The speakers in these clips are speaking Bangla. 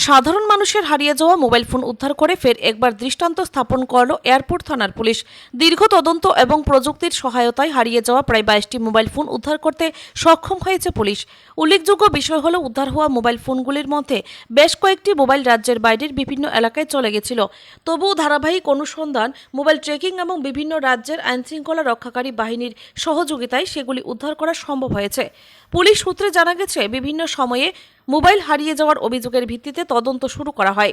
সাধারণ মানুষের হারিয়ে যাওয়া মোবাইল ফোন উদ্ধার করে ফের একবার দৃষ্টান্ত স্থাপন করল এয়ারপোর্ট থানার পুলিশ। দীর্ঘ তদন্ত এবং প্রযুক্তির সহায়তায় হারিয়ে যাওয়া প্রায় 22টি মোবাইল ফোন উদ্ধার করতে সক্ষম হয়েছে পুলিশ। উল্লেখযোগ্য বিষয় হল, উদ্ধার হওয়া মোবাইল ফোনগুলির মধ্যে বেশ কয়েকটি মোবাইল রাজ্যের বাইরের বিভিন্ন এলাকায় চলে গেছিল। তবুও ধারাবাহিক অনুসন্ধান, মোবাইল ট্র্যাকিং এবং বিভিন্ন রাজ্যের আইনশৃঙ্খলা রক্ষাকারী বাহিনীর সহযোগিতায় সেগুলি উদ্ধার করা সম্ভব হয়েছে। পুলিশ সূত্রে জানা গেছে, বিভিন্ন সময়ে মোবাইল হারিয়ে যাওয়ার অভিযোগের ভিত্তিতে তদন্ত শুরু করা হয়।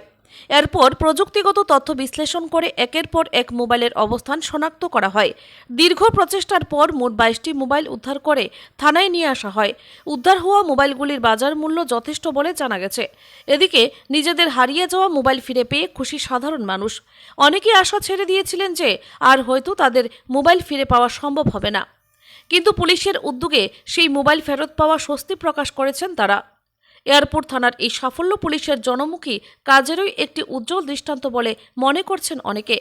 এরপর প্রযুক্তিগত তথ্য বিশ্লেষণ করে একের পর এক মোবাইলের অবস্থান শনাক্ত করা হয়। দীর্ঘ প্রচেষ্টার পর মোট 22টি মোবাইল উদ্ধার করে থানায় নিয়ে আসা হয়। উদ্ধার হওয়া মোবাইলগুলির বাজার মূল্য যথেষ্ট বলে জানা গেছে। এদিকে নিজেদের হারিয়ে যাওয়া মোবাইল ফিরে পেয়ে খুশি সাধারণ মানুষ। অনেকেই আশা ছেড়ে দিয়েছিলেন যে আর হয়তো তাদের মোবাইল ফিরে পাওয়া সম্ভব হবে না, কিন্তু পুলিশের উদ্যোগে সেই মোবাইল ফেরত পাওয়া স্বস্তি প্রকাশ করেছেন তারা। এয়ারপোর্ট থানার এই সাফল্য পুলিশের জনমুখী কাজেরই একটি উজ্জ্বল দৃষ্টান্ত বলে মনে করছেন অনেকে।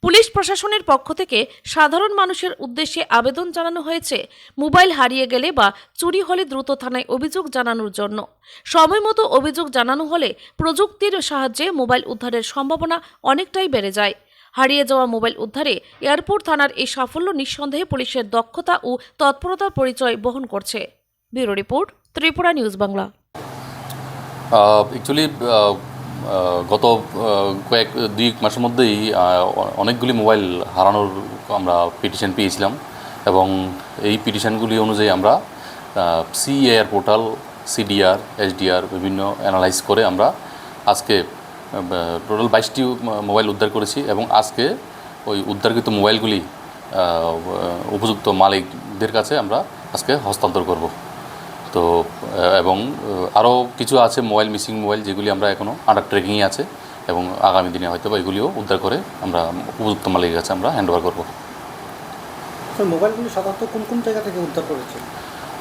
পুলিশ প্রশাসনের পক্ষ থেকে সাধারণ মানুষের উদ্দেশ্যে আবেদন জানানো হয়েছে, মোবাইল হারিয়ে গেলে বা চুরি হলে দ্রুত থানায় অভিযোগ জানানোর জন্য। সময়মতো অভিযোগ জানানো হলে প্রযুক্তির সাহায্যে মোবাইল উদ্ধারের সম্ভাবনা অনেকটাই বেড়ে যায়। হারিয়ে যাওয়া মোবাইল উদ্ধারে এয়ারপোর্ট থানার এই সাফল্য নিঃসন্দেহে পুলিশের দক্ষতা ও তৎপরতার পরিচয় বহন করছে। Bureau report, Tripura news Bangla. Actually গত দুই মাসের মধ্যেই অনেকগুলি মোবাইল হারানোর আমরা পিটিশন পেয়েছিলাম, এবং এই পিটিশনগুলি অনুযায়ী আমরা সিএআর পোর্টাল, সিডিআর, এসডিআর বিভিন্ন অ্যানালাইজ করে আমরা আজকে টোটাল 22টি মোবাইল উদ্ধার করেছি, এবং আজকে ওই উদ্ধারকৃত মোবাইলগুলি উপযুক্ত মালিকদের কাছে আমরা আজকে হস্তান্তর করব। তো এবং আরও কিছু আছে মোবাইল, মিসিং মোবাইল, যেগুলি আমরা এখনও আন্ডার ট্রেকিংয়ে আছে, এবং আগামী দিনে হয়তো বা এগুলিও উদ্ধার করে আমরা উপযুক্ত মালিকের কাছে আমরা হ্যান্ড ওভার করবো। মোবাইলগুলি সাধারণত কোন কোন জায়গা থেকে উদ্ধার করেছে?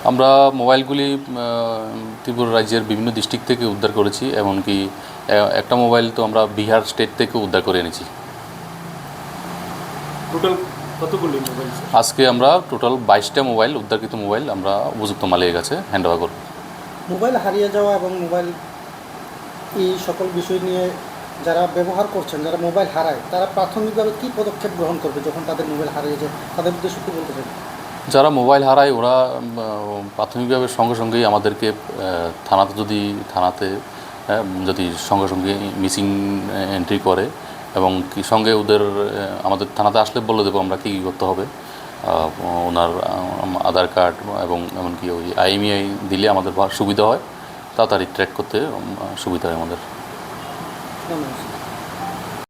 আমরা মোবাইলগুলি ত্রিপুরা রাজ্যের বিভিন্ন ডিস্ট্রিক্ট থেকে উদ্ধার করেছি, এমনকি একটা মোবাইল তো আমরা বিহার স্টেট থেকে উদ্ধার করে এনেছি। টোটাল কতগুলি মোবাইল? আজকে আমরা টোটাল 22টা মোবাইল, উদ্ধারকৃত মোবাইল আমরা উপযুক্ত মালিকের কাছে হ্যান্ড ওভার করব। মোবাইল হারিয়ে যাওয়া এবং মোবাইল এই সকল বিষয় নিয়ে যারা ব্যবহার করছেন, যারা মোবাইল হারায়, তারা প্রাথমিকভাবে কী পদক্ষেপ গ্রহণ করবে যখন তাদের মোবাইল হারিয়ে যায়? তাদের উদ্দেশ্যে কী বলতে চান? যারা মোবাইল হারায় ওরা প্রাথমিকভাবে সঙ্গে সঙ্গেই আমাদেরকে থানাতে যদি সঙ্গে সঙ্গে মিসিং এন্ট্রি করে, এবং সঙ্গে ওদের আমাদের থানাতে আসলে বলে দেবো আমরা কী করতে হবে। ওনার আধার কার্ড এবং এমনকি ওই IMEI দিলে আমাদের সুবিধা হয়, তাড়াতাড়ি ট্র্যাক করতে সুবিধা হয় আমাদের। ধন্যবাদ।